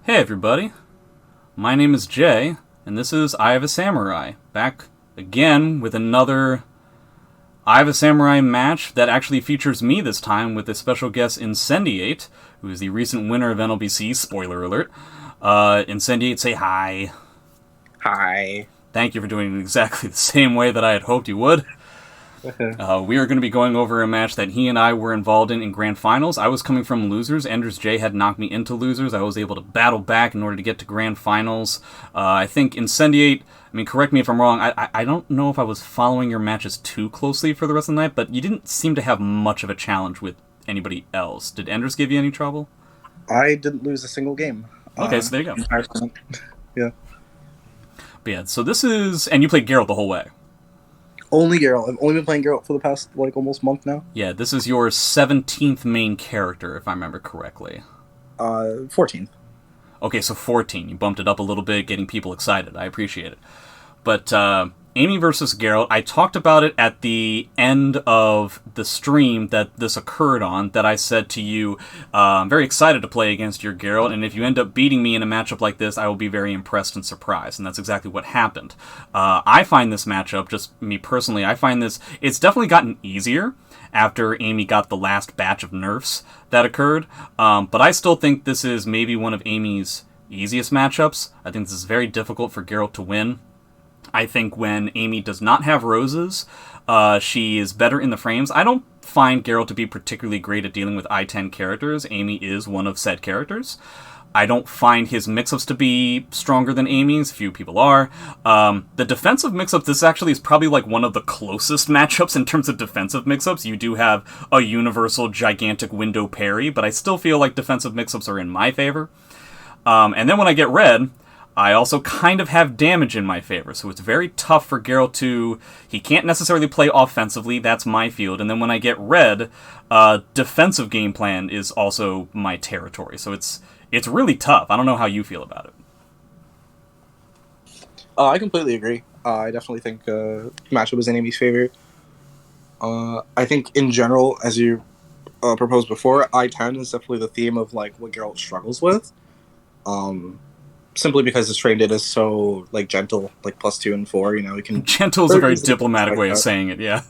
Hey everybody, my name is Jay, and this is Eye of a Samurai, back again with another Eye of a Samurai match that actually features me this time with a special guest Incendiate, who is the recent winner of NLBC, spoiler alert. Incendiate, say hi. Hi. Thank you for doing it exactly the same way that I had hoped you would. We are going to be going over a match that he and I were involved in grand finals. I was coming from losers. Enders J had knocked me into losers. I was able to battle back in order to get to grand finals. I think Incendiate, I mean, correct me if I'm wrong, I don't know if I was following your matches too closely for the rest of the night, but you didn't seem to have much of a challenge with anybody else. Did Enders give you any trouble? I didn't lose a single game. Okay, so there you go. Entire tournament. Yeah. But yeah, so this is, and you played Geralt the whole way. Only Geralt. I've only been playing Geralt for the past almost month now. Yeah, this is your 17th main character, if I remember correctly. 14th. Okay, so 14. You bumped it up a little bit, getting people excited. I appreciate it. But Amy versus Geralt, I talked about it at the end of the stream that this occurred on, that I said to you, I'm very excited to play against your Geralt, and if you end up beating me in a matchup like this, I will be very impressed and surprised. And that's exactly what happened. I find this matchup, just me personally, I find this, it's definitely gotten easier after Amy got the last batch of nerfs that occurred. But I still think this is maybe one of Amy's easiest matchups. I think this is very difficult for Geralt to win. I think when Amy does not have roses, she is better in the frames. I don't find Geralt to be particularly great at dealing with I-10 characters. Amy is one of said characters. I don't find his mix-ups to be stronger than Amy's. Few people are. The defensive mix-ups, this actually is probably like one of the closest matchups in terms of defensive mix-ups. You do have a universal gigantic window parry, but I still feel like defensive mix-ups are in my favor. And then when I get red, I also kind of have damage in my favor, so it's very tough for Geralt to... He can't necessarily play offensively, that's my field, and then when I get red, defensive game plan is also my territory, so it's really tough. I don't know how you feel about it. I completely agree. I definitely think matchup is in Amy's favor. I think in general, as you proposed before, I-10 is definitely the theme of what Geralt struggles with. Simply because his frame data is so gentle, +2 and 4. You can Gentle is a very diplomatic way of saying it. Yeah.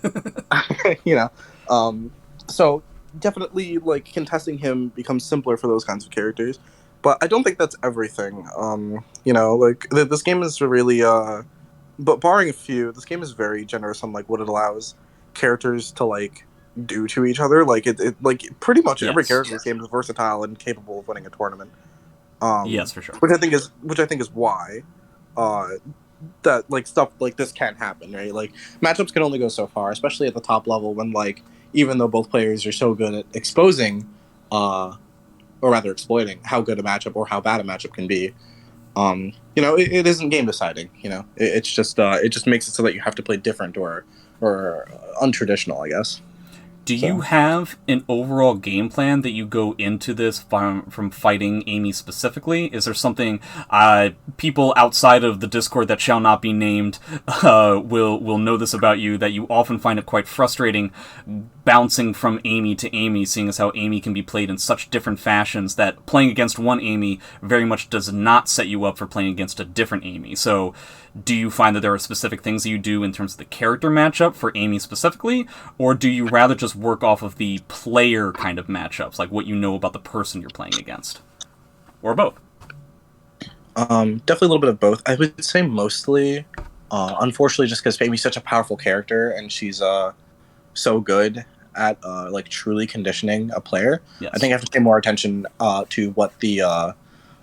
So definitely contesting him becomes simpler for those kinds of characters, but I don't think that's everything. This game is really but barring a few, this game is very generous on what it allows characters to do to each other. Pretty much every character in this game is versatile and capable of winning a tournament. Yes, for sure. Which I think is why that stuff like this can't happen, right? Matchups can only go so far, especially at the top level when even though both players are so good at exposing or rather exploiting how good a matchup or how bad a matchup can be, it isn't game deciding. It just makes it so that you have to play different or untraditional, I guess. Do you have an overall game plan that you go into this from fighting Amy specifically? Is there something people outside of the Discord that shall not be named will know this about you, that you often find it quite frustrating bouncing from Amy to Amy, seeing as how Amy can be played in such different fashions that playing against one Amy very much does not set you up for playing against a different Amy? So do you find that there are specific things that you do in terms of the character matchup for Amy specifically, or do you rather just work off of the player kind of matchups, like what you know about the person you're playing against? Or both? Definitely a little bit of both. I would say mostly, unfortunately, just because Amy's such a powerful character and she's so good at truly conditioning a player. Yes. I think I have to pay more attention to what the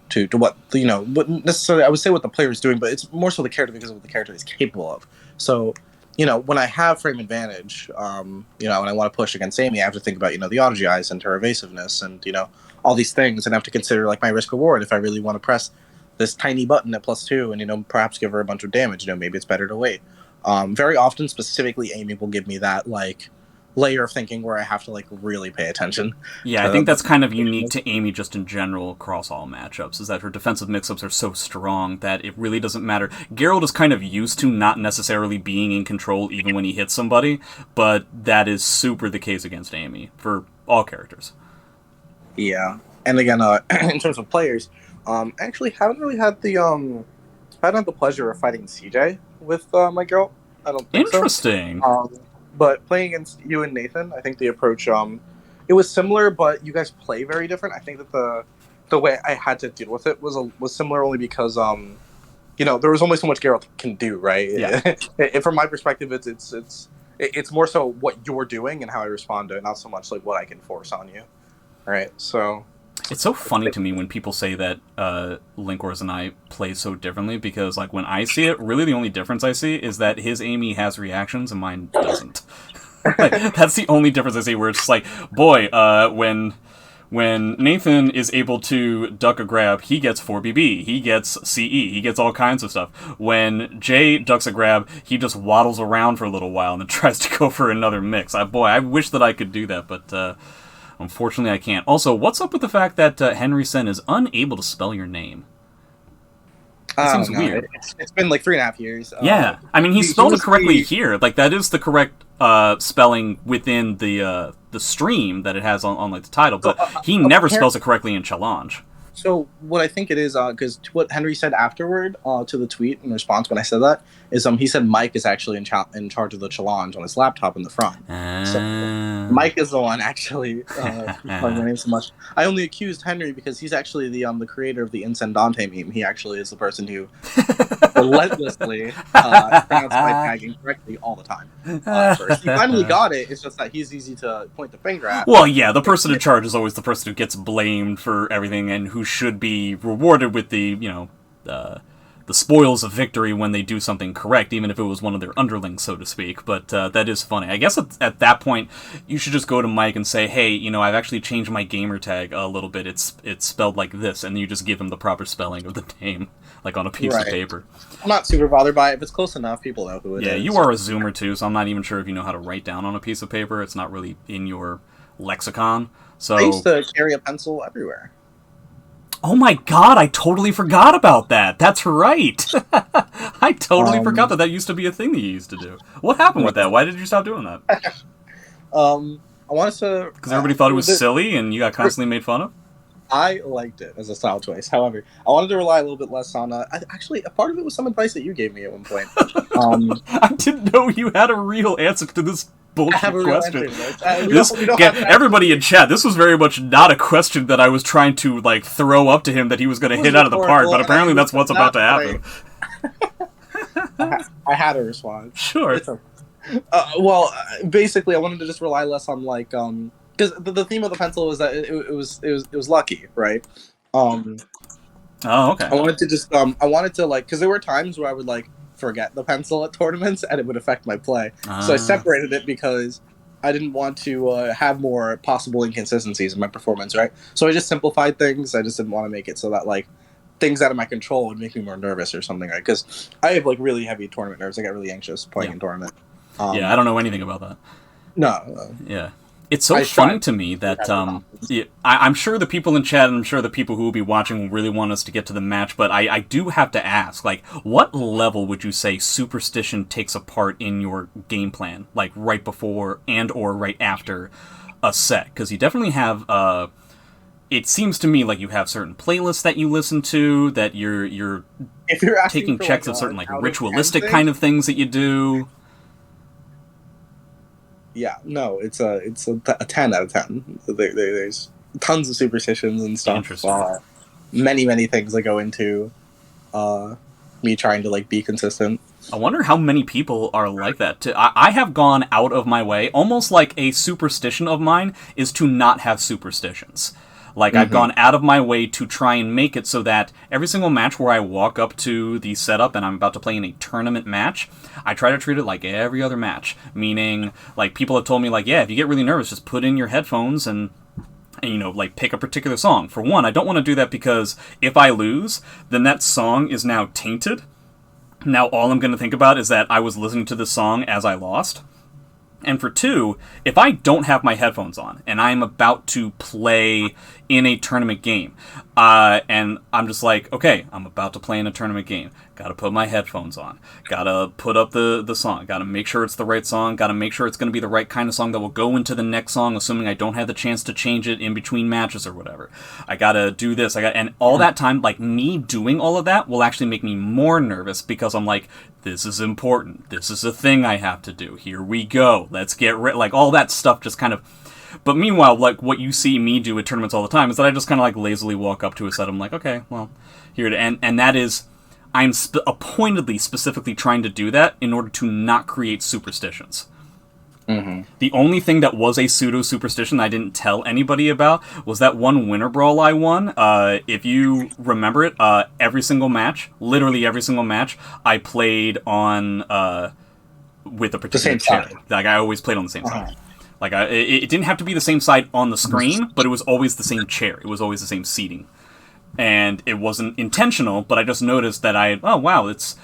to what what necessarily I would say what the player is doing, but it's more so the character because of what the character is capable of. So when I have frame advantage, and I want to push against Amy, I have to think about the auto GIs and her evasiveness and all these things, and I have to consider my risk reward if I really want to press this tiny button at +2 and perhaps give her a bunch of damage. Maybe it's better to wait. Very often, specifically, Amy will give me that layer of thinking where I have to really pay attention. Yeah, I think that's kind of unique to Amy just in general across all matchups, is that her defensive mix-ups are so strong that it really doesn't matter. Geralt is kind of used to not necessarily being in control even when he hits somebody, but that is super the case against Amy for all characters. Yeah. And again, in terms of players, I actually haven't really had I haven't had the pleasure of fighting CJ with my girl. I don't think so. Interesting. But playing against you and Nathan, I think the approach it was similar, but you guys play very different. I think that the way I had to deal with it was similar only because there was only so much Geralt can do, right? Yeah. From my perspective, it's more so what you're doing and how I respond to it, not so much like what I can force on you, right? So it's so funny to me when people say that Linkors and I play so differently, because like when I see it, really the only difference I see is that his Amy has reactions and mine doesn't. Like, that's the only difference I see, where it's just like, boy, when Nathan is able to duck a grab, he gets 4BB, he gets CE, he gets all kinds of stuff. When Jay ducks a grab, he just waddles around for a little while and then tries to go for another mix. I wish that I could do that, but unfortunately I can't. Also, what's up with the fact that Henry Sen is unable to spell your name? It seems weird. It's been like 3.5 years. Yeah, I mean, he spelled it correctly here. Like, that is the correct spelling within the stream that it has on like the title, but he never spells it correctly in Challenge. So what I think it is, because what Henry said afterward to the tweet in response when I said that, is he said Mike is actually in charge of the challenge on his laptop in the front. So Mike is the one actually calling my name so much. I only accused Henry because he's actually the creator of the Incendiate meme. He actually is the person who relentlessly pronounced my tagging correctly all the time. First. He finally got it. It's just that he's easy to point the finger at. Well, yeah, the person in charge is always the person who gets blamed for everything and who should be rewarded with the spoils of victory when they do something correct, even if it was one of their underlings, so to speak. But that is funny. I guess at that point, you should just go to Mike and say, hey, I've actually changed my gamer tag a little bit. It's spelled like this, and you just give him the proper spelling of the name, like on a piece of paper. I'm not super bothered by it. If it's close enough, people know who it is. Yeah, you are a Zoomer too, so I'm not even sure if you know how to write down on a piece of paper. It's not really in your lexicon. So I used to carry a pencil everywhere. Oh my god, I totally forgot about that. That's right. I totally forgot that used to be a thing that you used to do. What happened with that? Why did you stop doing that? I wanted to... Because everybody thought it was silly and you got constantly made fun of? I liked it as a style choice. However, I wanted to rely a little bit less on... actually, a part of it was some advice that you gave me at one point. I didn't know you had a real answer to this bullshit question. Everybody in chat, this was very much not a question that I was trying to throw up to him that he was going to hit out of the park, but apparently that's what's about to happen. I had a response. Sure. Well, basically, I wanted to just rely less on because the theme of the pencil was that it was lucky, right? Oh, okay. I wanted to because there were times where I would forget the pencil at tournaments and it would affect my play. So I separated it because I didn't want to have more possible inconsistencies in my performance, right? So I just simplified things. I just didn't want to make it so that things out of my control would make me more nervous or something, right? Because I have really heavy tournament nerves. I get really anxious playing in tournament. Yeah, I don't know anything about that. No. Yeah. It's so funny to me that I'm sure the people in chat and I'm sure the people who will be watching will really want us to get to the match, but I do have to ask, what level would you say superstition takes a part in your game plan? Right before and or right after a set? Because you definitely have... it seems to me like you have certain playlists that you listen to, that you're taking checks of certain ritualistic kind of things that you do. Yeah, no, it's a 10 out of 10. There's tons of superstitions and stuff. Interesting. Many things that go into me trying to be consistent. I wonder how many people are like that. I have gone out of my way, almost like a superstition of mine is to not have superstitions. I've gone out of my way to try and make it so that every single match where I walk up to the setup and I'm about to play in a tournament match, I try to treat it like every other match. Meaning, people have told me, yeah, if you get really nervous, just put in your headphones and pick a particular song. For one, I don't want to do that because if I lose, then that song is now tainted. Now all I'm going to think about is that I was listening to this song as I lost. And for two, if I don't have my headphones on and I'm about to play in a tournament game. And I'm just like, okay, I'm about to play in a tournament game. Gotta put my headphones on. Gotta put up the song. Gotta make sure it's the right song. Gotta make sure it's gonna be the right kind of song that will go into the next song, assuming I don't have the chance to change it in between matches or whatever. I gotta do this. And all that time, like, me doing all of that will actually make me more nervous, because I'm like, this is important. This is a thing I have to do. Here we go. Let's get like, all that stuff just kind of... But meanwhile, like, what you see me do at tournaments all the time is that I just kind of, like, lazily walk up to a set. I'm like, okay, well, here it is. And that is... I'm pointedly, specifically trying to do that in order to not create superstitions. Mm-hmm. The only thing that was a pseudo-superstition I didn't tell anybody about was that one Winter Brawl I won. If you remember it, every single match, literally every single match, I played on with a particular chair. Side. Like, I always played on the same side. Like, it didn't have to be the same side on the screen, but it was always the same chair. It was always the same seating. And it wasn't intentional, but I just noticed that oh wow, it's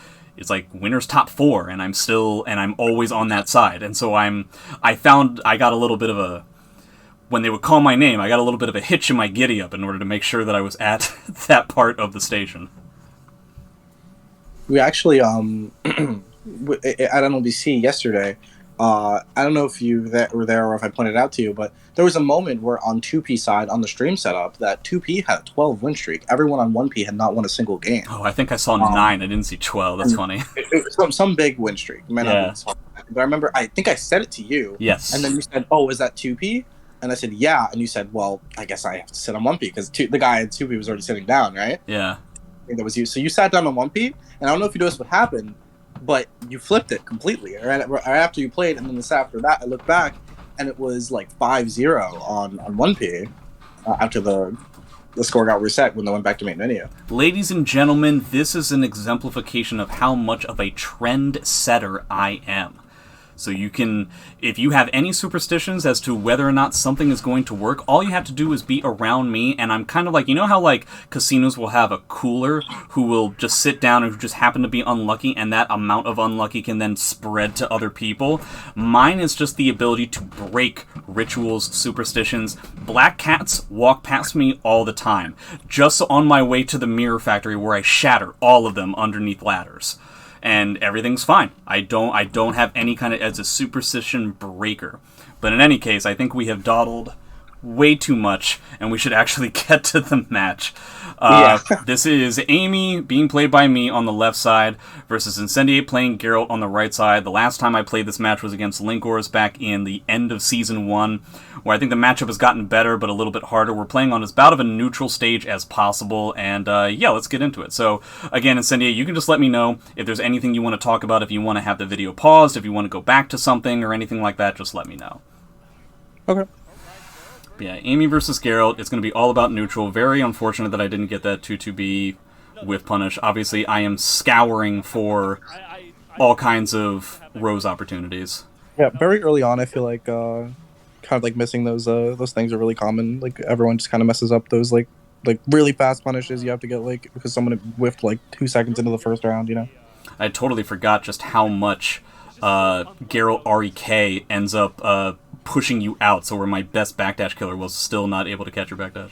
like winner's top 4, and I'm always on that side. And so I found I got a little bit of a, when they would call my name, I got a little bit of a hitch in my giddy up in order to make sure that I was at that part of the station. We actually at NLBC yesterday, I don't know if you were there or if I pointed out to you, but there was a moment where on 2P side, on the stream setup, that 2P had a 12 win streak. Everyone on 1P had not won a single game. Oh, I think I saw 9. I didn't see 12. That's funny. It was some big win streak. But I remember, I think I said it to you. Yes. And then you said, oh, is that 2P? And I said, yeah. And you said, well, I guess I have to sit on 1P, because the guy at 2P was already sitting down, right? Yeah. I think that was you. So you sat down on 1P, and I don't know if you noticed what happened, but you flipped it completely right after you played, and then this after that, I looked back, and it was like 5-0 on 1P after the score got reset when they went back to main menu. Ladies and gentlemen, this is an exemplification of how much of a trend setter I am. So you can, if you have any superstitions as to whether or not something is going to work, all you have to do is be around me, and I'm kind of like, you know how like casinos will have a cooler who will just sit down and who just happen to be unlucky, and that amount of unlucky can then spread to other people? Mine is just the ability to break rituals, superstitions. Black cats walk past me all the time, just on my way to the mirror factory where I shatter all of them underneath ladders. And everything's fine. I don't have any kind of, as a superstition breaker. But in any case, I think we have dawdled way too much, and we should actually get to the match. This is Amy being played by me on the left side versus Incendiate playing Geralt on the right side. The last time I played this match was against Linkors back in the end of Season 1, where I think the matchup has gotten better, but a little bit harder. We're playing on as about of a neutral stage as possible, and yeah, let's get into it. So, again, Incendiate, you can just let me know if there's anything you want to talk about, if you want to have the video paused, if you want to go back to something or anything like that, just let me know. Okay. Yeah, Amy versus Geralt, it's going to be all about neutral. Very unfortunate that I didn't get that 2-2B with punish. Obviously, I am scouring for all kinds of Rose opportunities. Yeah, very early on, I feel like kind of like missing those things are really common. Like, everyone just kind of messes up those like really fast punishes you have to get, like, because someone whiffed like 2 seconds into the first round, you know? I totally forgot just how much Geralt REK ends up pushing you out, so where my best backdash killer was still not able to catch your backdash.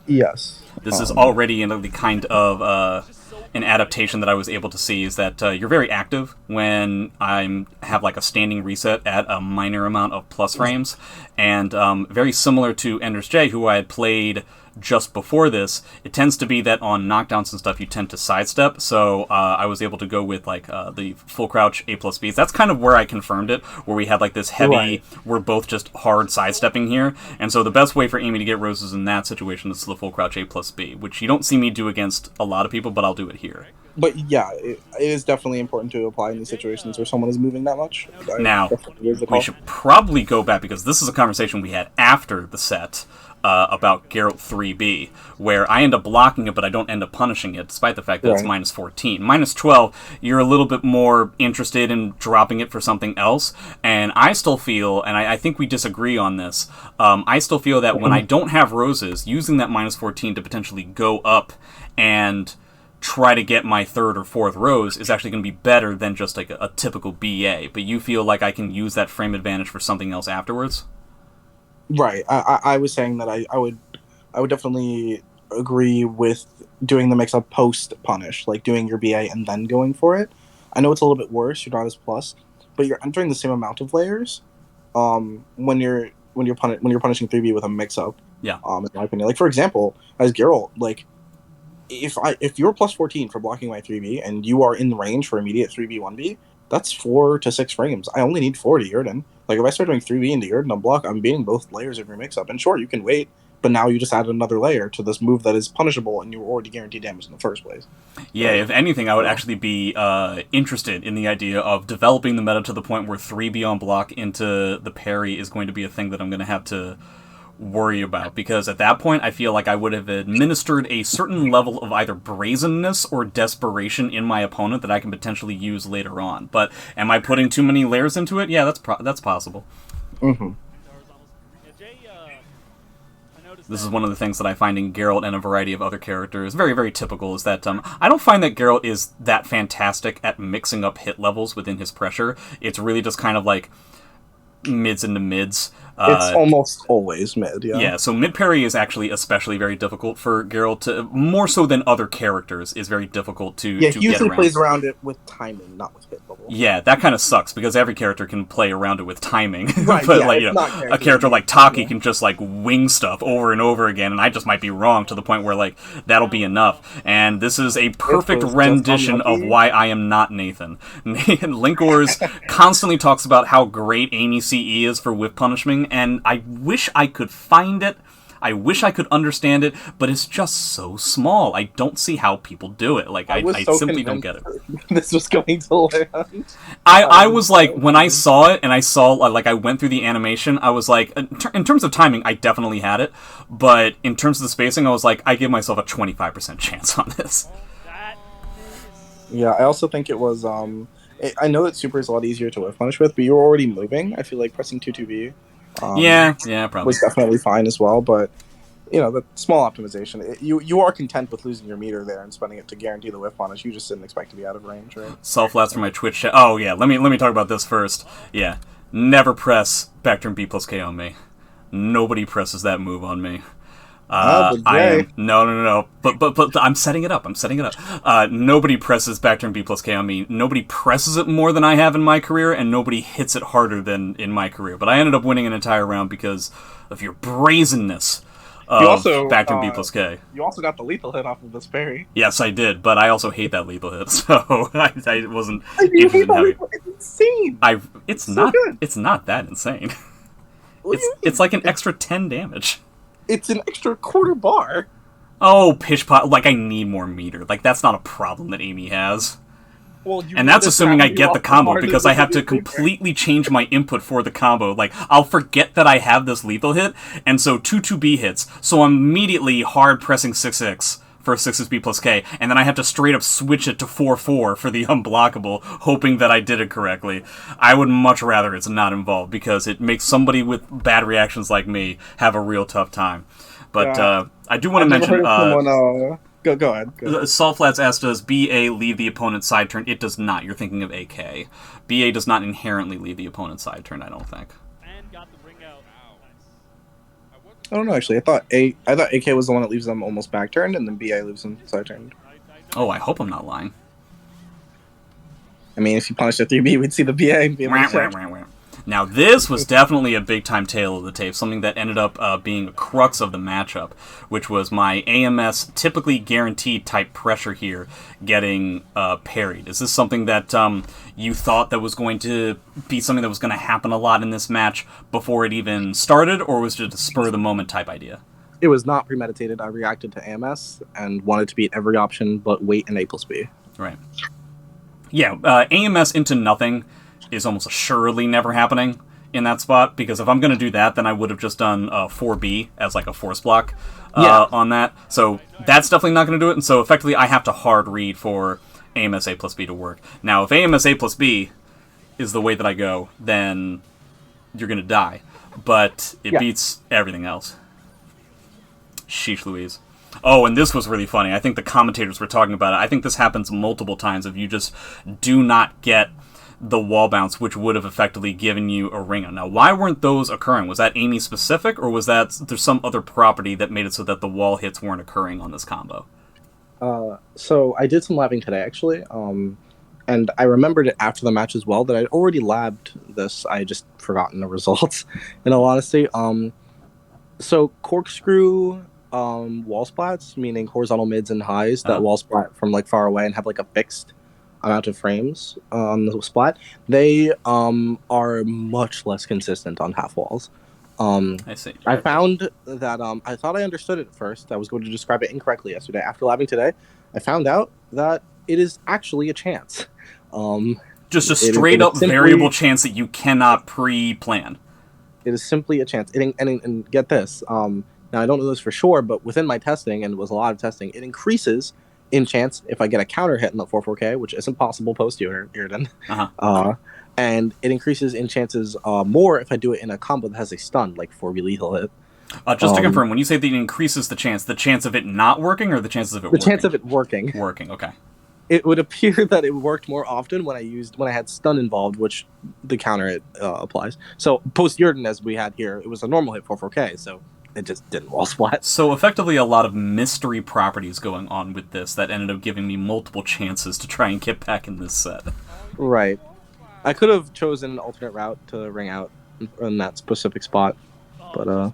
Yes. This is already in the kind of an adaptation that I was able to see, is that you're very active when I have like a standing reset at a minor amount of plus frames, and very similar to Ender's J, who I had played just before this, it tends to be that on knockdowns and stuff you tend to sidestep, so I was able to go with like the full crouch A+Bs. That's kind of where I confirmed it, where we had like this heavy, we're both just hard sidestepping here, and so the best way for Amy to get roses in that situation is the full crouch A+B, which you don't see me do against a lot of people, but I'll do it here. But yeah, it is definitely important to apply in these situations where someone is moving that much. Now, we should probably go back, because this is a conversation we had after the set, about Geralt 3B, where I end up blocking it, but I don't end up punishing it, despite the fact that it's minus 14. Minus 12, you're a little bit more interested in dropping it for something else, and I still feel, and I think we disagree on this, I still feel that when I don't have roses, using that minus 14 to potentially go up and try to get my third or fourth rose is actually going to be better than just like a typical BA, but you feel like I can use that frame advantage for something else afterwards? Right. I was saying that I would I would definitely agree with doing the mix-up post-punish, like doing your BA and then going for it. I know it's a little bit worse, you're not as plus, but you're entering the same amount of layers when you're punishing 3B with a mix-up. Yeah. In my opinion. Like, for example, as Geralt, like, if you're plus 14 for blocking my 3B and you are in the range for immediate 3B 1B, that's 4 to 6 frames. I only need 4 to Yrden. Like, if I start doing 3B into Yrden on block, I'm beating both layers of your mix-up. And sure, you can wait, but now you just added another layer to this move that is punishable and you were already guaranteed damage in the first place. Yeah, if anything, I would actually be interested in the idea of developing the meta to the point where 3B on block into the parry is going to be a thing that I'm going to have to worry about, because at that point I feel like I would have administered a certain level of either brazenness or desperation in my opponent that I can potentially use later on. But am I putting too many layers into it? Yeah, that's possible. Mm-hmm. This is one of the things that I find in Geralt and a variety of other characters very, very typical, is that I don't find that Geralt is that fantastic at mixing up hit levels within his pressure. It's really just kind of like mids into mids. It's almost always mid, yeah. Yeah, so mid parry is actually especially very difficult for Geralt to, more so than other characters, is very difficult to he usually get around. plays around it with timing, not with hit level. Yeah, that kind of sucks, because every character can play around it with timing. Right, But yeah, like, a character like Taki yeah. can just like wing stuff over and over again, and I just might be wrong to the point where like that'll be enough. And this is a perfect rendition of why I am not Nathan. Linkors constantly talks about how great Amy CE is for whiff punishing, and I wish I could find it. I wish I could understand it, but it's just so small. I don't see how people do it. Like, I simply don't get it. This was going to land. I was like, when I saw it, and I saw, like, I went through the animation, I was like, in terms of timing, I definitely had it, but in terms of the spacing, I was like, I give myself a 25% chance on this. Yeah, I also think it was, I know that super is a lot easier to whiff punish with, but you were already moving. I feel like pressing 2-2B yeah, probably was definitely fine as well, but the small optimization. You are content with losing your meter there and spending it to guarantee the whiff punish. You just didn't expect to be out of range, right? Self-lats for my Twitch chat. Oh yeah, let me talk about this first. Yeah, never press back turn B plus K on me. Nobody presses that move on me. I am no. But I'm setting it up. Nobody presses back turn B plus K on me. Nobody presses it more than I have in my career, and nobody hits it harder than in my career. But I ended up winning an entire round because of your brazenness of back turn B plus K. You also got the lethal hit off of this parry. Yes, I did, but I also hate that lethal hit, so I wasn't interested in having it. It's insane. It's not that insane. It's like an extra 10 damage. It's an extra quarter bar. Oh, pish pot! Like, I need more meter. Like, that's not a problem that Amy has. Well, and that's assuming I get the combo, because I have to completely change my input for the combo. Like, I'll forget that I have this lethal hit, and so 2-2B hits, so I'm immediately hard pressing 6-6 for 6B plus K, and then I have to straight up switch it to 4-4 for the unblockable, hoping that I did it correctly. I would much rather it's not involved, because it makes somebody with bad reactions like me have a real tough time. But I do want to mention... Go ahead. Saltflats asked, does BA leave the opponent's side turn? It does not. You're thinking of AK. BA does not inherently leave the opponent's side turn, I don't think. I don't know, actually. I thought AK was the one that leaves them almost back turned, and then BA leaves them side turned. Oh, I hope I'm not lying. I mean, if you punish the 3B, we'd see the BA and be able to check. Now, this was definitely a big-time tale of the tape, something that ended up being a crux of the matchup, which was my AMS typically guaranteed type pressure here getting parried. Is this something that you thought that was going to be something that was going to happen a lot in this match before it even started, or was it a spur-of-the-moment type idea? It was not premeditated. I reacted to AMS and wanted to beat every option but wait and A plus B. Right. Yeah, AMS into nothing is almost assuredly never happening in that spot, because if I'm going to do that, then I would have just done 4B as like a force block on that. So that's definitely not going to do it, and so effectively I have to hard read for AMS A plus B to work. Now, if AMS A plus B is the way that I go, then you're going to die. But it beats everything else. Sheesh Louise. Oh, and this was really funny. I think the commentators were talking about it. I think this happens multiple times if you just do not get the wall bounce, which would have effectively given you a ring. Now, why weren't those occurring? Was that Amy specific, or was that there's some other property that made it so that the wall hits weren't occurring on this combo? So I did some labbing today, actually. And I remembered it after the match as well that I'd already labbed this. I just forgotten the results, in all honesty. So corkscrew wall splats, meaning horizontal mids and highs that wall splat from like far away and have like a fixed amount of frames on the splat, they are much less consistent on half walls. I see. I found that I thought I understood it at first. I was going to describe it incorrectly yesterday. After labbing today, I found out that it is actually a chance. Just a straight up variable chance that you cannot pre-plan. It is simply a chance. And get this. Now, I don't know this for sure, but within my testing, and it was a lot of testing, it increases in chance if I get a counter hit in the 4-4K, which isn't possible post-Iriden. And it increases in chances more if I do it in a combo that has a stun, like 4B lethal hit. Just to confirm, when you say that it increases the chance of it not working, or the chances of it working? The chance of it working. Working, okay. It would appear that it worked more often when I had stun involved, which the counter hit applies. So post Iriden, as we had here, it was a normal hit 4-4K, so it just didn't wall splat. So effectively a lot of mystery properties going on with this that ended up giving me multiple chances to try and get back in this set. Right. I could have chosen an alternate route to ring out in that specific spot, but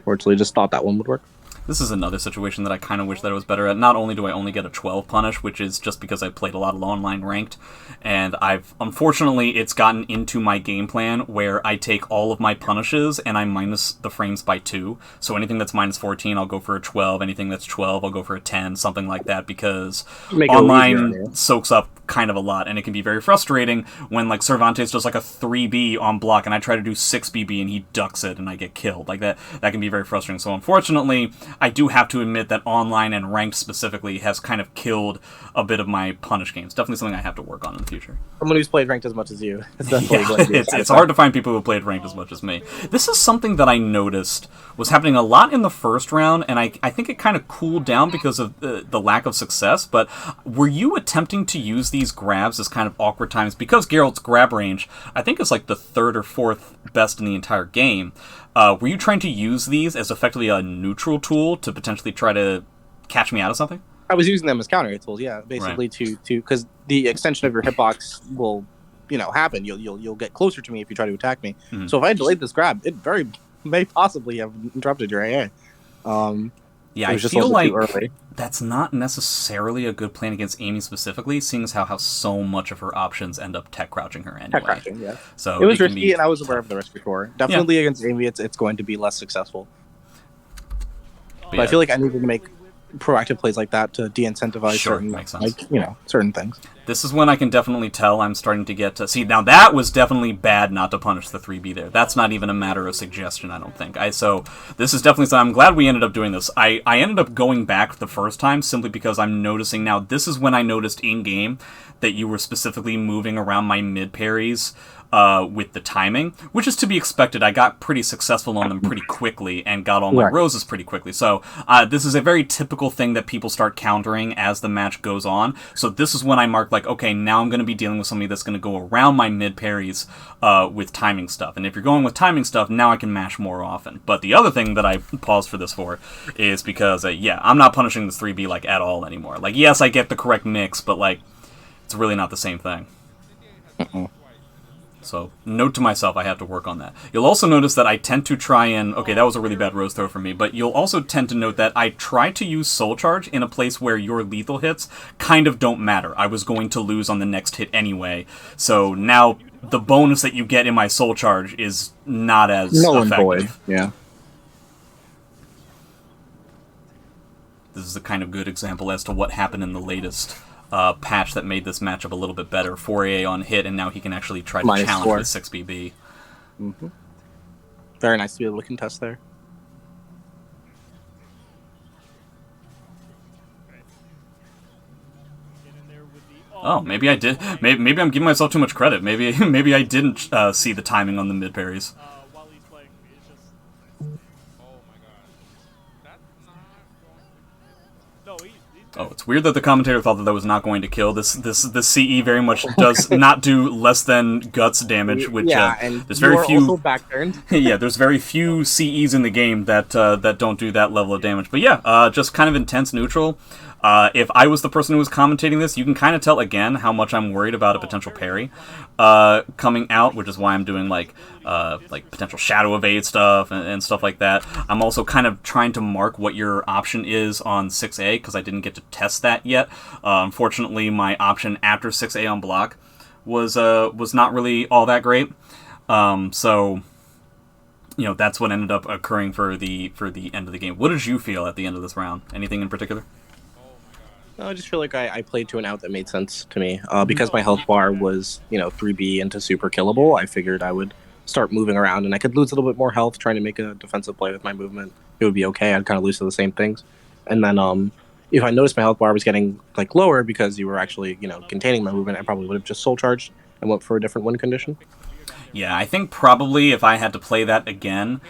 fortunately just thought that one would work. This is another situation that I kind of wish that I was better at. Not only do I only get a 12 punish, which is just because I played a lot of online ranked, and unfortunately, it's gotten into my game plan where I take all of my punishes and I minus the frames by 2. So anything that's minus 14, I'll go for a 12. Anything that's 12, I'll go for a 10, something like that, because online soaks up kind of a lot, and it can be very frustrating when, like, Cervantes does, like, a 3B on block, and I try to do 6BB, and he ducks it, and I get killed. Like, that can be very frustrating. So, unfortunately, I do have to admit that online and ranked specifically has kind of killed a bit of my punish games. Definitely something I have to work on in the future. Someone who's played ranked as much as you. It's hard to find people who have played ranked as much as me. This is something that I noticed was happening a lot in the first round, and I think it kind of cooled down because of the lack of success, but were you attempting to use these grabs as kind of awkward times? Because Geralt's grab range, I think, is like the 3rd or 4th best in the entire game. Were you trying to use these as effectively a neutral tool to potentially try to catch me out of something? I was using them as counter hit tools, yeah, basically to because the extension of your hitbox will, happen. You'll get closer to me if you try to attack me. Mm-hmm. So if I delayed this grab, it may possibly have interrupted your AA. Yeah, I feel like that's not necessarily a good plan against Amy specifically, seeing as how so much of her options end up tech crouching her anyway. Tech crouching, yeah. So it was risky, and I was aware of the risk before. Definitely against Amy, it's going to be less successful. But I feel like I needed to make proactive plays like that to de-incentivize certain things. This is when I can definitely tell I'm starting to get to see. Now that was definitely bad not to punish the 3B there. That's not even a matter of suggestion, I don't think. So this is definitely something. I'm glad we ended up doing this. I ended up going back the first time simply because I'm noticing now. This is when I noticed in game that you were specifically moving around my mid parries with the timing, which is to be expected. I got pretty successful on them pretty quickly and got all my roses pretty quickly. So this is a very typical thing that people start countering as the match goes on. So this is when I marked, like, okay, now I'm going to be dealing with somebody that's going to go around my mid parries with timing stuff. And if you're going with timing stuff, now I can mash more often. But the other thing that I paused for this for is because, I'm not punishing this 3B, like, at all anymore. Like, yes, I get the correct mix, but, like, it's really not the same thing. So, note to myself, I have to work on that. You'll also notice that I tend to try and... Okay, that was a really bad rose throw for me, but you'll also tend to note that I try to use Soul Charge in a place where your lethal hits kind of don't matter. I was going to lose on the next hit anyway, so now the bonus that you get in my Soul Charge is not as effective. Void. Yeah. This is a kind of good example as to what happened in the latest... patch that made this matchup a little bit better. 4AA on hit, and now he can actually try to challenge with 6BB. Mm-hmm. Very nice to be able to contest there. Oh, maybe I did. Maybe I'm giving myself too much credit. Maybe I didn't see the timing on the mid parries. Oh, it's weird that the commentator thought that that was not going to kill. This CE very much does not do less than guts damage, which and there's very few. Also back-turned. Yeah, there's very few CEs in the game that that don't do that level of damage. But yeah, just kind of intense neutral. If I was the person who was commentating this, you can kind of tell again how much I'm worried about a potential parry coming out, which is why I'm doing like potential shadow evade stuff and stuff like that. I'm also kind of trying to mark what your option is on 6A because I didn't get to test that yet. Unfortunately, my option after 6A on block was not really all that great. So that's what ended up occurring for the end of the game. What did you feel at the end of this round? Anything in particular? No, I just feel like I played to an out that made sense to me. Because my health bar was, 3B into super killable, I figured I would start moving around and I could lose a little bit more health trying to make a defensive play with my movement. It would be okay. I'd kind of lose to the same things. And then if I noticed my health bar was getting lower because you were actually, containing my movement, I probably would have just soul charged and went for a different win condition. Yeah, I think probably if I had to play that again,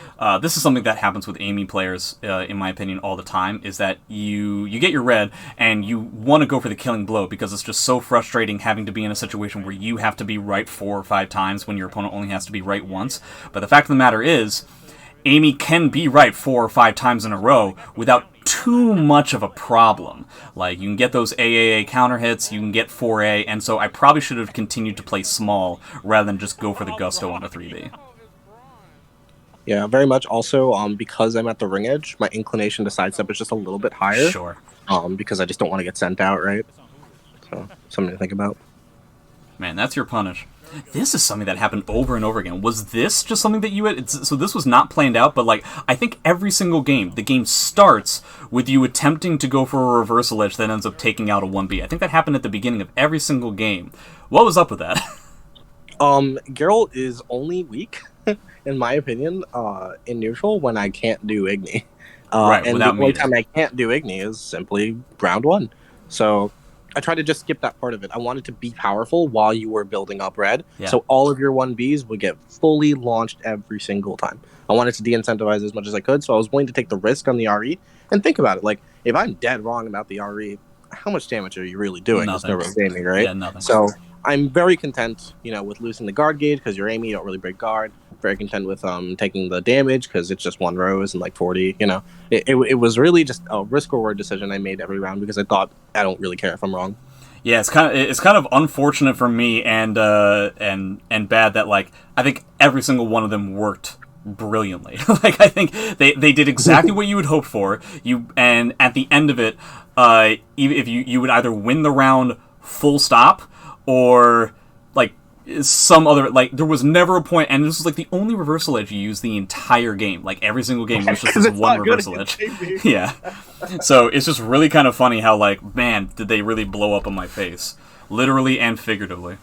this is something that happens with Amy players, in my opinion, all the time, is that you get your red and you want to go for the killing blow because it's just so frustrating having to be in a situation where you have to be right 4 or 5 times when your opponent only has to be right once. But the fact of the matter is, Amy can be right 4 or 5 times in a row without too much of a problem. Like, you can get those AAA counter hits, you can get 4A, and so I probably should have continued to play small rather than just go for the gusto on a 3B. Yeah, very much. Also, because I'm at the ring edge, my inclination to sidestep is just a little bit higher. Sure. Because I just don't want to get sent out, right? So, something to think about. Man, that's your punish. This is something that happened over and over again. Was this just something that you had... So this was not planned out, but I think every single game, the game starts with you attempting to go for a reversal edge that ends up taking out a 1B. I think that happened at the beginning of every single game. What was up with that? Geralt is only weak, in my opinion, in neutral when I can't do Igni. Right, and the only time I can't do Igni is simply round 1. So... I tried to just skip that part of it. I wanted to be powerful while you were building up red, so all of your 1Bs would get fully launched every single time. I wanted to de-incentivize as much as I could, so I was willing to take the risk on the RE. And think about it, if I'm dead wrong about the RE, how much damage are you really doing? Nothing. There's no gaming, right? Yeah, nothing. So I'm very content, with losing the guard gauge because you're Amy, you don't really break guard. Very content with taking the damage because it's just 1 rose and 40. It was really just a risk reward decision I made every round because I thought I don't really care if I'm wrong. Yeah, it's kind of unfortunate for me and bad that I think every single one of them worked brilliantly. I think they did exactly what you would hope for. And at the end of it, if you would either win the round full stop or some other there was never a point, and this was the only reversal edge you used the entire game. Every single game was just this one reversal edge. Yeah, so it's just really kind of funny how man, did they really blow up on my face, literally and figuratively.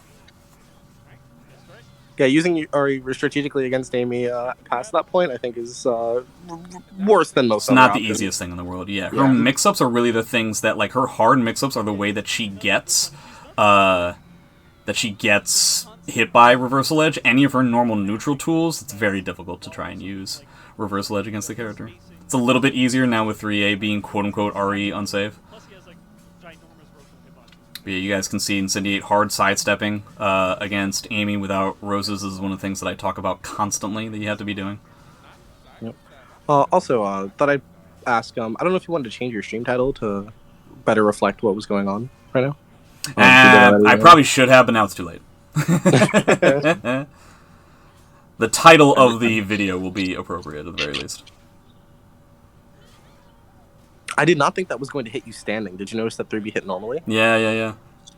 Yeah, using RE strategically against Amy past that point, I think is worse than most. It's not the easiest thing in the world. Yeah, her mix-ups are really the things that her hard mix-ups are the way that she gets hit by reversal edge. Any of her normal neutral tools, it's very difficult to try and use reversal edge against the character. It's a little bit easier now with 3A being quote-unquote RE unsafe. But yeah, you guys can see Incendiate hard sidestepping against Amy without roses is one of the things that I talk about constantly that you have to be doing. Yep. Also, thought I'd ask, I don't know if you wanted to change your stream title to better reflect what was going on right now. I probably should have, but now it's too late. The title of the video will be appropriate at the very least. I did not think that was going to hit you standing. Did you notice that 3B hit normally? Yeah.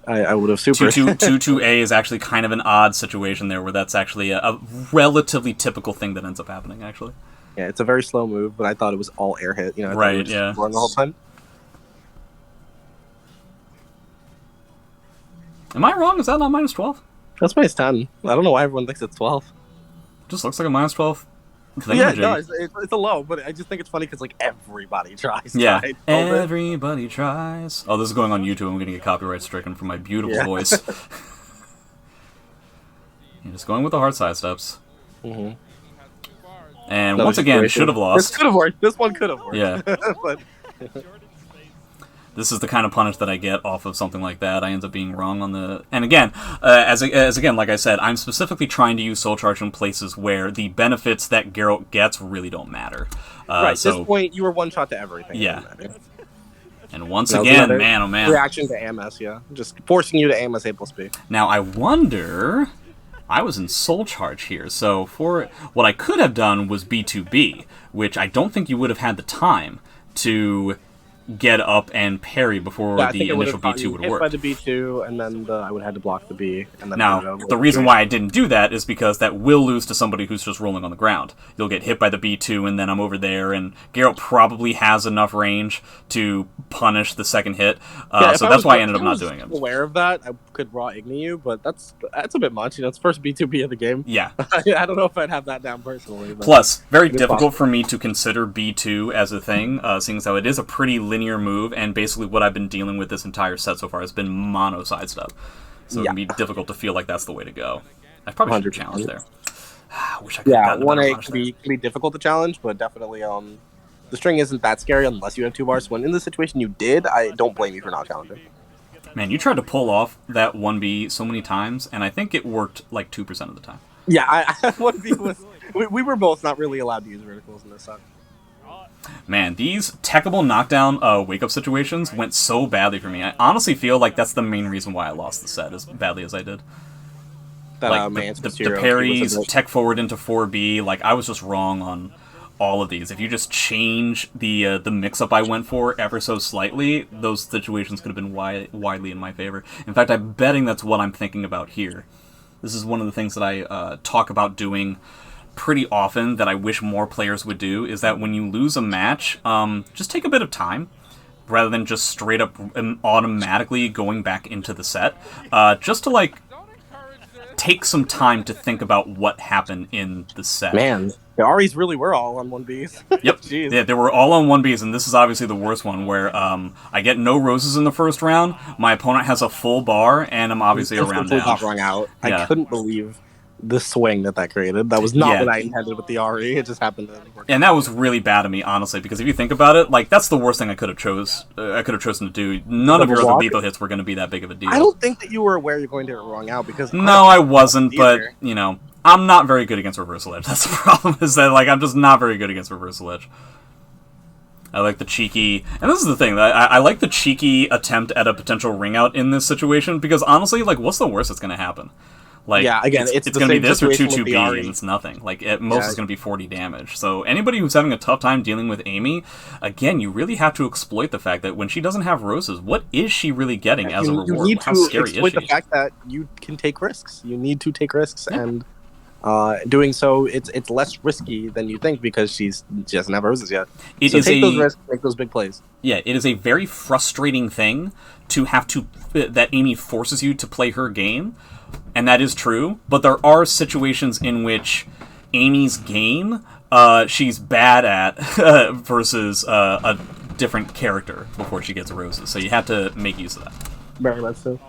I would have super. 2-2-A is actually kind of an odd situation there, where that's actually a relatively typical thing that ends up happening, actually. Yeah, it's a very slow move, but I thought it was all air hit. Right, yeah. The whole time. Am I wrong? Is that not -12? That's -10. I don't know why everyone thinks it's 12. Just looks like a -12 thing. Yeah, no, it's a low, but I just think it's funny because everybody tries. Yeah, everybody tries. Oh, this is going on YouTube. I'm going to get copyright stricken for my beautiful voice. You're just going with the hard side steps. Mm-hmm. And once again, should have lost. This could have worked. This one could have worked. Yeah. But This is the kind of punish that I get off of something like that. I end up being wrong on the... And again, as again, like I said, I'm specifically trying to use Soul Charge in places where the benefits that Geralt gets really don't matter. Right, at this point, you were one shot to everything. Yeah. And once again, man, oh man. Reaction to AMS, yeah. Just forcing you to AMS A+B. Now, I wonder... I was in Soul Charge here, so for what I could have done was B2B, which I don't think you would have had the time to get up and parry before the initial B2 would work. By the B2, and then I would have had to block the B. And then now, the reason why I didn't do that is because that will lose to somebody who's just rolling on the ground. You'll get hit by the B2, and then I'm over there, and Geralt probably has enough range to punish the second hit, so that's why I ended up not doing it. Aware of that, I could raw Igni you, but that's a bit much. It's first B2B of the game. Yeah. I don't know if I'd have that down personally. Plus, very difficult for me to consider B2 as a thing, seeing as how it is a pretty linear move, and basically what I've been dealing with this entire set so far has been mono sidestep. So it can be difficult to feel like that's the way to go. I probably should challenge there. I wish I could have gotten a better punish can be difficult to challenge, but definitely the string isn't that scary unless you have 2 bars. When in the situation you did, I don't blame you for not challenging. Man, you tried to pull off that 1B so many times, and I think it worked like 2% of the time. Yeah, 1B was... we were both not really allowed to use verticals in this set. Man, these techable knockdown wake-up situations went so badly for me. I honestly feel like that's the main reason why I lost the set as badly as I did. That, like, the parries, tech forward into 4B, like, I was just wrong on all of these. If you just change the mix-up I went for ever so slightly, those situations could have been widely in my favor. In fact, I'm betting that's what I'm thinking about here. This is one of the things that I talk about doing pretty often that I wish more players would do, is that when you lose a match, just take a bit of time rather than just straight up automatically going back into the set, just to like take some time to think about what happened in the set. Man, the Aries really were all on 1Bs. Yep. Jeez. Yeah, they were all on 1Bs, and this is obviously the worst one, where I get no roses in the first round, my opponent has a full bar, and I'm obviously a round down. Rung out. Yeah. I couldn't believe the swing that created. That was not what I intended with the RE. It just happened to work. And that was really bad of me, honestly, because if you think about it, like, that's the worst thing I could have chosen to do. None of your other lethal hits were going to be that big of a deal. I don't think that you were aware you're going to get wrung out, because... No, I wasn't, but, you know, I'm not very good against reversal edge. That's the problem, is that, like, I'm just not very good against reversal edge. I like the cheeky... And this is the thing, I like the cheeky attempt at a potential ring out in this situation, because honestly, like, what's the worst that's going to happen? Like, yeah, again, it's going to be this or 2-2B, and it's nothing. Like, at most, it's going to be 40 damage. So, anybody who's having a tough time dealing with Amy, again, you really have to exploit the fact that when she doesn't have roses, what is she really getting as a reward? You need How to scary exploit is she? the fact that you can take risks. You need to take risks, and doing so, it's less risky than you think, because she doesn't have roses yet. So take those risks, make those big plays. Yeah, it is a very frustrating thing to have to... that Amy forces you to play her game. And that is true, but there are situations in which Amy's game, she's bad at versus a different character before she gets roses. So you have to make use of that. Very much so.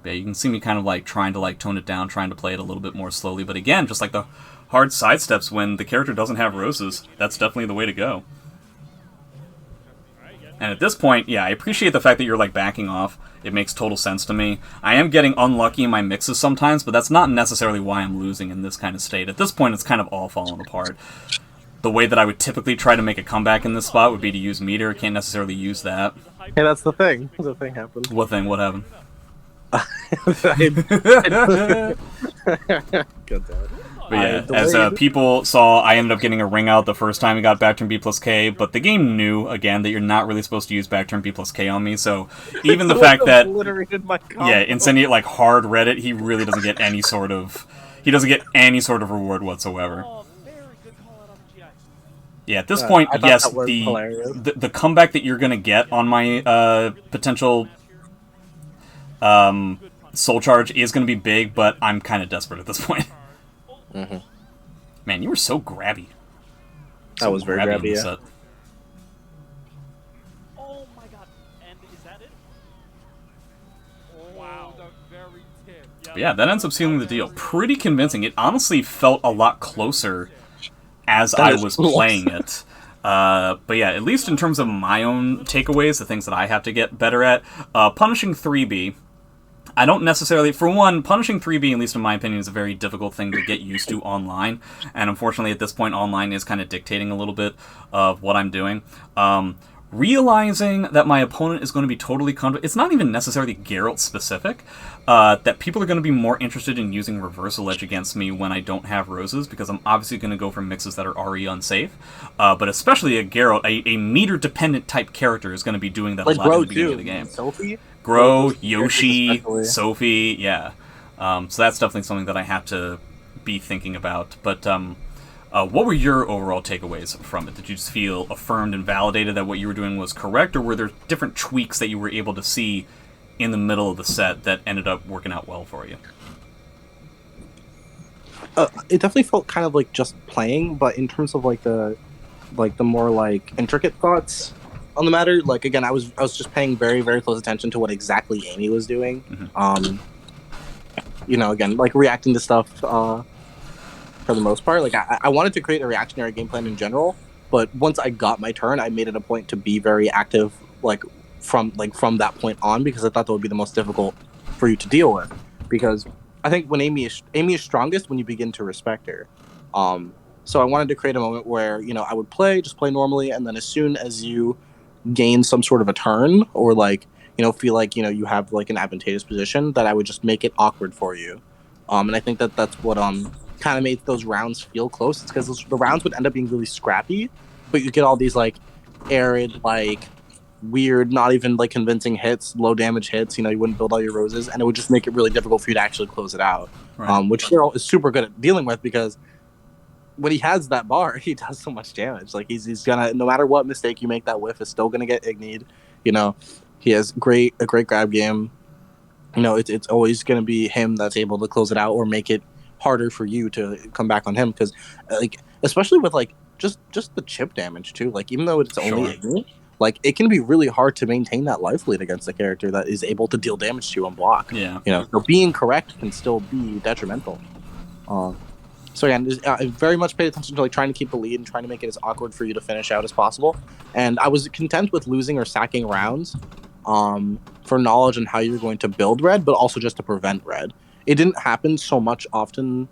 Yeah, you can see me kind of like trying to like tone it down, trying to play it a little bit more slowly. But again, just like the hard sidesteps when the character doesn't have roses, that's definitely the way to go. And at this point, yeah, I appreciate the fact that you're, like, backing off. It makes total sense to me. I am getting unlucky in my mixes sometimes, but that's not necessarily why I'm losing in this kind of state. At this point, it's kind of all falling apart. The way that I would typically try to make a comeback in this spot would be to use meter. Can't necessarily use that. Hey, that's the thing. The thing happened. What thing? What happened? Good dad. But yeah, as people saw, I ended up getting a ring out the first time I got back turn B plus K, but the game knew, again, that you're not really supposed to use back turn B plus K on me, so even the fact that, yeah, Incendiate, like, hard read it, he really doesn't get any sort of, reward whatsoever. Yeah, at this point, yes, the comeback that you're gonna get on my potential soul charge is gonna be big, but I'm kind of desperate at this point. Mm-hmm. Man, you were so grabby. I was very grabby, yeah. Set. Oh my god. And is that it? Wow. Very tip. But yeah, that ends up sealing the deal. Pretty convincing. It honestly felt a lot closer as I was playing it. But yeah, at least in terms of my own takeaways, the things that I have to get better at, punishing 3B. I don't necessarily, for one, punishing 3B, at least in my opinion, is a very difficult thing to get used to online. And unfortunately, at this point, online is kind of dictating a little bit of what I'm doing. Realizing that my opponent is going to be totally it's not even necessarily Geralt specific, that people are going to be more interested in using Reversal Edge against me when I don't have roses, because I'm obviously going to go for mixes that are already unsafe. But especially a Geralt, a meter-dependent type character is going to be doing that a lot in the beginning of the game. Sophie? Grow, Yoshi, Sophie, yeah. So that's definitely something that I have to be thinking about. But what were your overall takeaways from it? Did you just feel affirmed and validated that what you were doing was correct, or were there different tweaks that you were able to see in the middle of the set that ended up working out well for you? It definitely felt kind of like just playing, but in terms of the more like intricate thoughts on the matter, like again, I was just paying very, very close attention to what exactly Amy was doing. Mm-hmm. Again, like reacting to stuff. For the most part, like I wanted to create a reactionary game plan in general, but once I got my turn, I made it a point to be very active, from that point on, because I thought that would be the most difficult for you to deal with. Because I think when Amy is strongest when you begin to respect her. So I wanted to create a moment where I would play normally, and then as soon as you gain some sort of a turn, or feel like you have like an advantageous position, that I would just make it awkward for you. And I think that that's what kind of made those rounds feel close. It's because the rounds would end up being really scrappy, but you get all these arid, weird, not even convincing hits, low damage hits. You wouldn't build all your roses, and it would just make it really difficult for you to actually close it out. Right. Which Geralt is super good at dealing with, because when he has that bar, he does so much damage. He's gonna, no matter what mistake you make, that whiff is still gonna get ignied. He has a great grab game. It's always gonna be him that's able to close it out or make it harder for you to come back on him, because especially with just the chip damage too, even though it's only igni, it can be really hard to maintain that life lead against a character that is able to deal damage to you and block. So being correct can still be detrimental. So again, I very much paid attention to trying to keep the lead and trying to make it as awkward for you to finish out as possible, and I was content with losing or sacking rounds for knowledge on how you're going to build red, but also just to prevent red. It didn't happen so often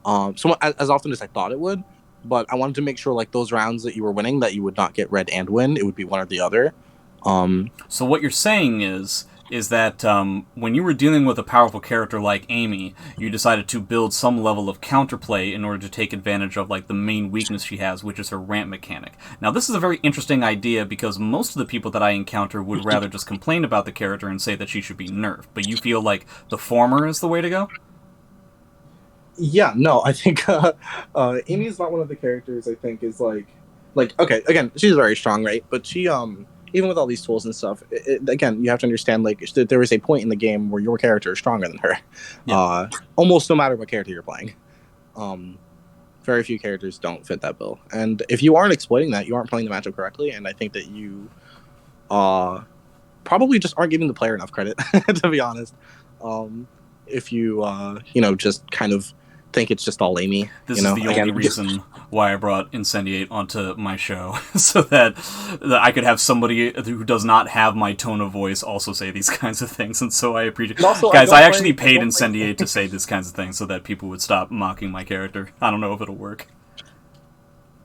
as often as I thought it would, but I wanted to make sure those rounds that you were winning, that you would not get red and win. It would be one or the other. So what you're saying is that when you were dealing with a powerful character like Amy, you decided to build some level of counterplay in order to take advantage of the main weakness she has, which is her ramp mechanic. Now this is a very interesting idea, because most of the people that I encounter would rather just complain about the character and say that she should be nerfed, but you feel like the former is the way to go? Yeah, no, I think Amy's not one of the characters I think is okay, again, she's very strong, right? But she even with all these tools and stuff, again, you have to understand there is a point in the game where your character is stronger than her. Yeah. Almost no matter what character you're playing. Very few characters don't fit that bill, and if you aren't exploiting that, you aren't playing the matchup correctly. And I think that you probably just aren't giving the player enough credit, to be honest. If you just kind of think it's just all Amy. This is the only reason why I brought Incendiate onto my show, so that I could have somebody who does not have my tone of voice also say these kinds of things. And so I appreciate also, guys, I actually paid Incendiate to say these kinds of things so that people would stop mocking my character. I don't know if it'll work.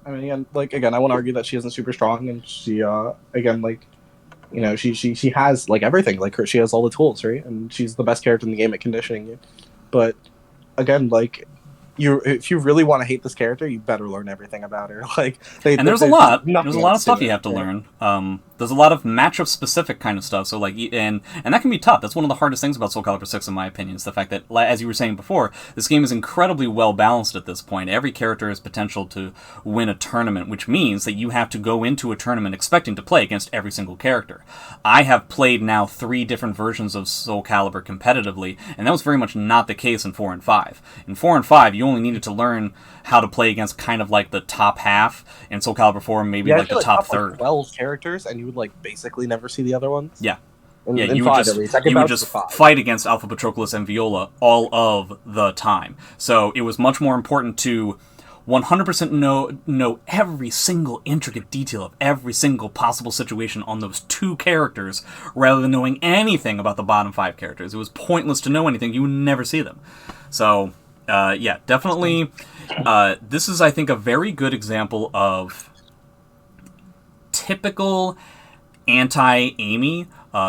I mean, again, I want to argue that she isn't super strong, and she she has everything. She has all the tools, right? And she's the best character in the game at conditioning you. But again, if you really want to hate this character, you better learn everything about her. And there's a lot of stuff you have to learn. There's a lot of matchup specific kind of stuff. So and that can be tough. That's one of the hardest things about Soul Calibur 6, in my opinion, is the fact that, as you were saying before, this game is incredibly well balanced at this point. Every character has potential to win a tournament, which means that you have to go into a tournament expecting to play against every single character. I have played now 3 different versions of Soul Calibur competitively, and that was very much not the case in 4 and 5. In 4 and 5, you only needed to learn how to play against kind of the top half. In Soul Calibur 4, maybe the top third. 12 characters, and you would basically never see the other ones. Yeah. You would just fight against Alpha Patroclus and Viola all of the time. So it was much more important to 100% know every single intricate detail of every single possible situation on those 2 characters, rather than knowing anything about the bottom 5 characters. It was pointless to know anything. You would never see them. So, yeah, definitely. This is, I think, a very good example of typical anti-Amy,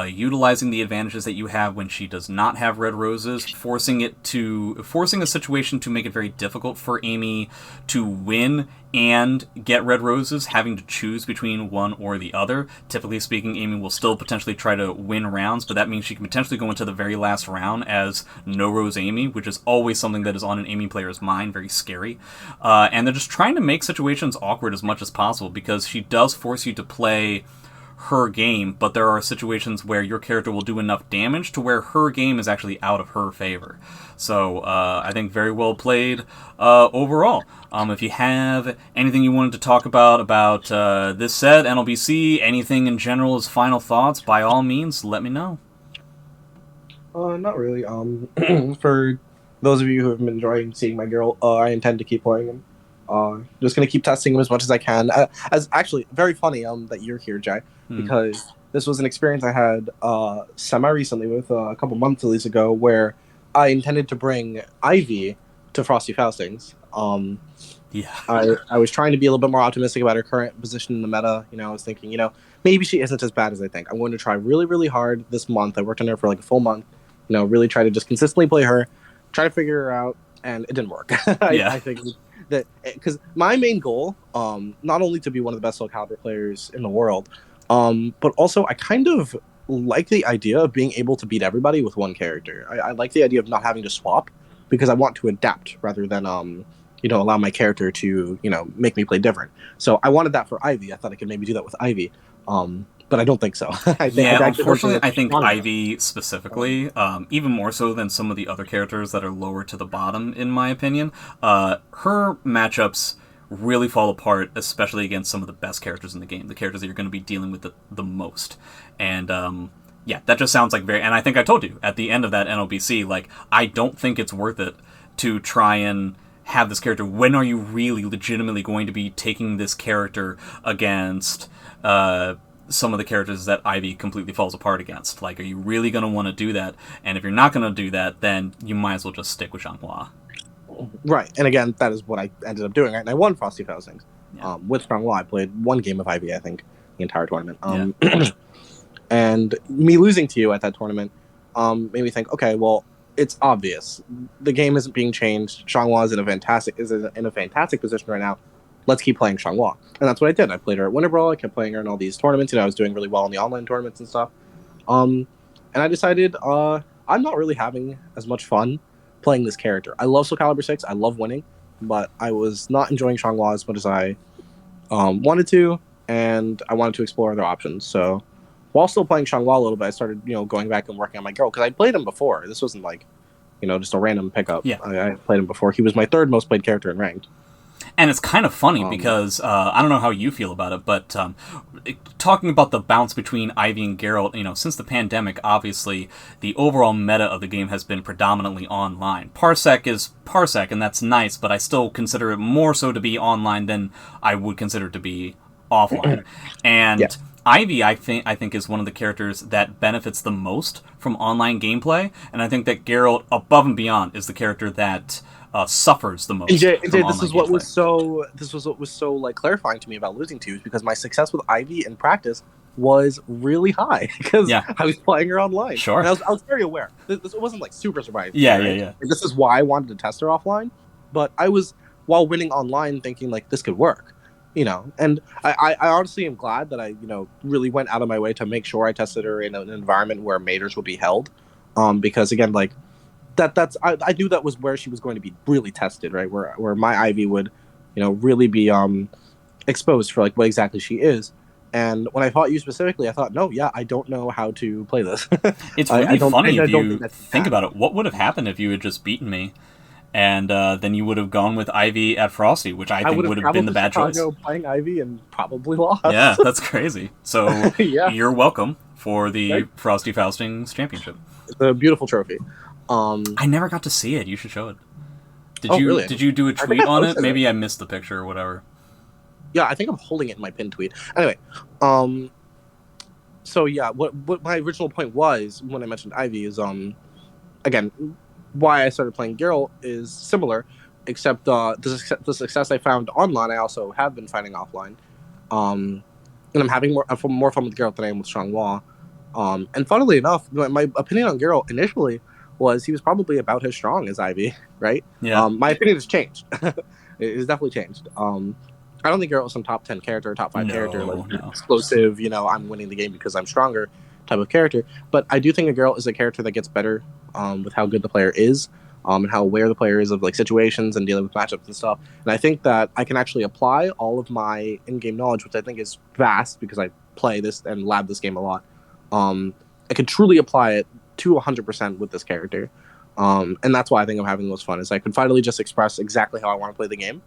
utilizing the advantages that you have when she does not have red roses, forcing a situation to make it very difficult for Amy to win and get red roses, having to choose between one or the other. Typically speaking, Amy will still potentially try to win rounds, but that means she can potentially go into the very last round as no rose Amy, which is always something that is on an Amy player's mind, very scary. And they're just trying to make situations awkward as much as possible, because she does force you to play her game, but there are situations where your character will do enough damage to where her game is actually out of her favor. So I think very well played overall. If you have anything you wanted to talk about this set, NLBC, anything in general as final thoughts, by all means, let me know. Not really. For those of you who have been enjoying seeing my girl, I intend to keep playing him. Just gonna keep testing him as much as I can. As actually, very funny that you're here, Jay, because this was an experience I had semi-recently with a couple months at least ago, where I intended to bring Ivy to Frosty Faustings. Yeah. I was trying to be a little bit more optimistic about her current position in the meta. I was thinking, maybe she isn't as bad as I think. I'm going to try really, really hard this month. I worked on her for like a full month. Really try to just consistently play her, try to figure her out, and it didn't work. I think that because my main goal, not only to be one of the best Soul Calibur players in the world, but also I kind of like the idea of being able to beat everybody with one character. I like the idea of not having to swap, because I want to adapt rather than allow my character to make me play different. So I wanted that for Ivy. I thought I could maybe do that with Ivy, but I don't think so. Unfortunately, I think Ivy specifically, even more so than some of the other characters that are lower to the bottom, in my opinion, her matchups really fall apart, especially against some of the best characters in the game, the characters that you're going to be dealing with the most. And that just sounds like and I think I told you at the end of that NLBC, like, I don't think it's worth it to try and have this character. When are you really legitimately going to be taking this character against some of the characters that Ivy completely falls apart against? Like, are you really going to want to do that? And if you're not going to do that, then you might as well just stick with Xianghua. Right, and again, that is what I ended up doing, right? And I won Frosty Faustings. With Xianghua, I played one game of Ivy, I think, the entire tournament. And me losing to you at that tournament made me think, okay, well, it's obvious. The game isn't being changed. Xianghua is in a fantastic position right now. Let's keep playing Xianghua. And that's what I did. I played her at Winter Brawl. I kept playing her in all these tournaments. I was doing really well in the online tournaments and stuff. And I decided I'm not really having as much fun playing this character. I love Soul Calibur 6. I love winning. But I was not enjoying Xianghua as much as I wanted to. And I wanted to explore other options. So while still playing Xianghua a little bit, I started going back and working on my girl. Because I played him before. This wasn't like just a random pickup. Yeah. I played him before. He was my third most played character in ranked. And it's kind of funny because I don't know how you feel about it, but talking about the bounce between Ivy and Geralt, since the pandemic, obviously the overall meta of the game has been predominantly online. Parsec is Parsec, and that's nice, but I still consider it more so to be online than I would consider it to be offline. And Ivy, I think, is one of the characters that benefits the most from online gameplay, and I think that Geralt, above and beyond, is the character that suffers the most. This was what was so like clarifying to me about losing to you, is because my success with Ivy in practice was really high because I was playing her online. Sure, and I was very aware. This wasn't like super surprising. Yeah. This is why I wanted to test her offline, but I was, while winning online, thinking like this could work. And I honestly am glad that I really went out of my way to make sure I tested her in an environment where maters would be held, because again, like. I knew that was where she was going to be really tested, right? Where my Ivy would, really be exposed for like what exactly she is. And when I fought you specifically, I thought, I don't know how to play this. It's really funny if you think about it. What would have happened if you had just beaten me, and then you would have gone with Ivy at Frosty, which I think would have been the bad choice. Playing Ivy and probably lost. Yeah, that's crazy. So you're welcome for the Frosty Faustings Championship. It's a beautiful trophy. I never got to see it. You should show it. Did Oh, you really? did you do a think tweet I on it? posted it. Maybe I missed the picture or whatever. Yeah, I think I'm holding it in my pinned tweet. Anyway, so yeah, what my original point was when I mentioned Ivy is again, why I started playing Geralt is similar, except the success I found online I also have been finding offline. And I'm having more fun with Geralt than I am with Changhua. And funnily enough, my opinion on Geralt initially was he was probably about as strong as Ivy, right? Yeah. My opinion has changed. It has definitely changed. I don't think Geralt was some top 10 character, top 5 character, like No. explosive, I'm winning the game because I'm stronger type of character. But I do think a Geralt is a character that gets better with how good the player is, and how aware the player is of like situations and dealing with matchups and stuff. And I think that I can actually apply all of my in-game knowledge, which I think is vast because I play this and lab this game a lot. I could truly apply it to 100% with this character. And that's why I think I'm having the most fun, is I could finally just express exactly how I want to play the game.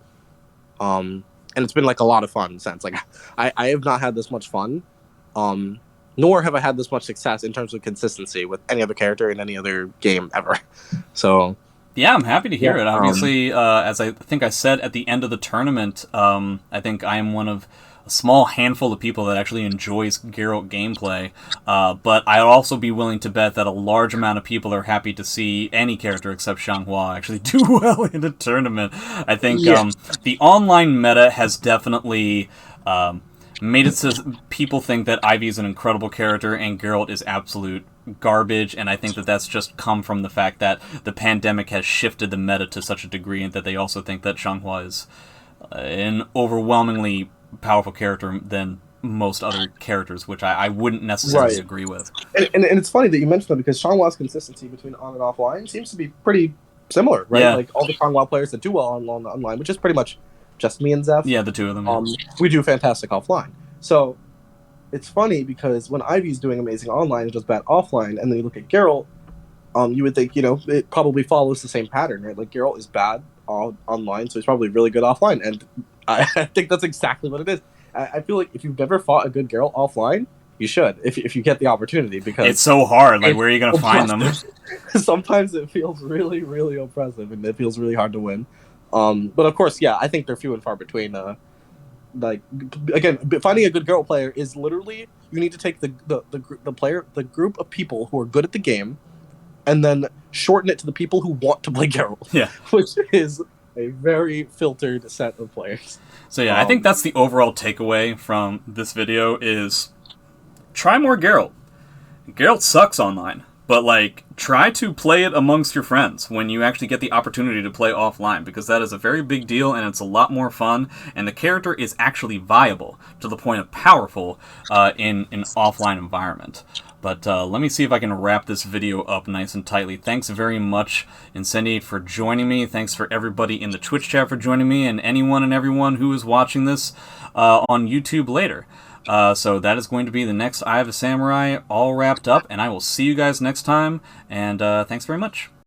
And it's been like a lot of fun since. Like I have not had this much fun, nor have I had this much success in terms of consistency with any other character in any other game ever. So Yeah, I'm happy to hear it. Yeah, Obviously, as I think I said at the end of the tournament, I think I am one of a small handful of people that actually enjoys Geralt gameplay, but I'd also be willing to bet that a large amount of people are happy to see any character except Changhua actually do well in a tournament. I think the online meta has definitely made it so people think that Ivy is an incredible character and Geralt is absolute garbage, and I think that that's just come from the fact that the pandemic has shifted the meta to such a degree and that they also think that Changhua is an overwhelmingly powerful character than most other characters, which I wouldn't necessarily agree with. and it's funny that you mentioned that because Shanghua's consistency between on and offline seems to be pretty similar, right? Yeah. Like all the Changhua players that do well online, which is pretty much just me and Zeph. Yeah, the two of them. We do fantastic offline. So it's funny because when Ivy's doing amazing online and does bad offline, and then you look at Geralt, you would think, it probably follows the same pattern, right? Like Geralt is bad online, so he's probably really good offline, and I think that's exactly what it is. I feel like if you've never fought a good Geralt offline, you should, if you get the opportunity, because it's so hard. Like, where are you going to find them? Sometimes it feels really, really oppressive, and it feels really hard to win. But of course, yeah, I think they're few and far between. Like again, finding a good Geralt player is literally you need to take the group of people who are good at the game, and then shorten it to the people who want to play Geralt. Yeah, which is a very filtered set of players. So yeah, I think that's the overall takeaway from this video is try more Geralt. Geralt sucks online, but like try to play it amongst your friends when you actually get the opportunity to play offline, because that is a very big deal and it's a lot more fun, and the character is actually viable to the point of powerful in an offline environment. But let me see if I can wrap this video up nice and tightly. Thanks very much, Incendiate, for joining me. Thanks for everybody in the Twitch chat for joining me, and anyone and everyone who is watching this on YouTube later. So that is going to be the next Eye of a Samurai all wrapped up, and I will see you guys next time, and thanks very much.